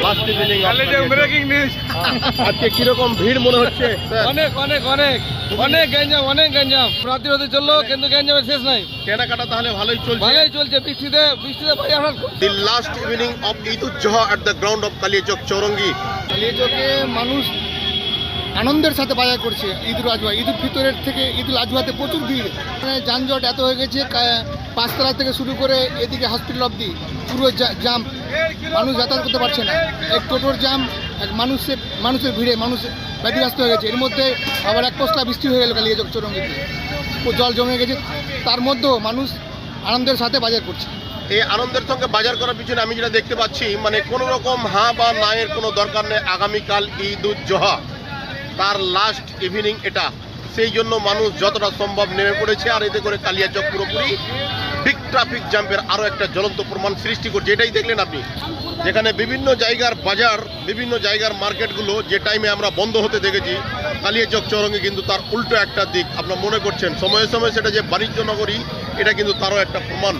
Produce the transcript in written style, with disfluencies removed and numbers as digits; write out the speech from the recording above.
Last evening breaking news. আজকে কিরকম ভিড় মনে হচ্ছে স্যার? অনেক অনেক অনেক অনেক গ্যাঞ্জাম, অনেক গ্যাঞ্জাম। রাত্রি হতে চললো কিন্তু গ্যাঞ্জামের শেষ নাই। কেনাকাটা তাহলে ভালোই চলছে। ভালোই চলছে, বৃষ্টিতে বাজার হাট। The last evening of Eid Uzzoha at the ground of Kaliachok Chowrangi. কালিয়াচকে মানুষ আনন্দের সাথে বাজার করছে। ঈদুল আজহা, ঈদুল ফিতরের থেকে ঈদুল আজহাতে প্রচুর ভিড়। মানে যানজট এত হয়ে গেছে, পাঁচতলা থেকে শুরু করে এদিকে হসপিটাল অবধি পুরো জাম, মানুষ যাতায়াত করতে পারছে না। এক টোটোর জাম, এক মানুষের ভিড়ে মানুষ ব্যতিব্যস্ত হয়ে গেছে। এর মধ্যে আবার এক পশলা বৃষ্টি হয়ে গেল কালিয়াচক চৌরঙ্গিতে, জল জমে গেছে। তার মধ্যেও মানুষ আনন্দের সাথে বাজার করছে। এই আনন্দের সঙ্গে বাজার করার পিছনে আমি যেটা দেখতে পাচ্ছি, মানে কোনো রকম হ্যাঁ বা না এর কোনো দরকার নেই। আগামীকাল ঈদ উজ্জোহা, তার লাস্ট ইভিনিং এটা, সেই জন্য মানুষ যতটা সম্ভব নেমে পড়েছে। আর এতে করে কালিয়াচক পুরোপুরি বিগ ট্রাফিক জ্যাম্পের আরও একটা জ্বলন্ত প্রমাণ সৃষ্টি করছে। এটাই দেখলেন আপনি, যেখানে বিভিন্ন জায়গার বাজার, বিভিন্ন জায়গার মার্কেটগুলো যে টাইমে আমরা বন্ধ হতে দেখেছি, কালিয়াচক চৌরঙ্গি কিন্তু তার উল্টো একটা দিক। আপনারা মনে করছেন সময়ে সময়ে সেটা যে বাণিজ্য নগরী, এটা কিন্তু তারও একটা প্রমাণ।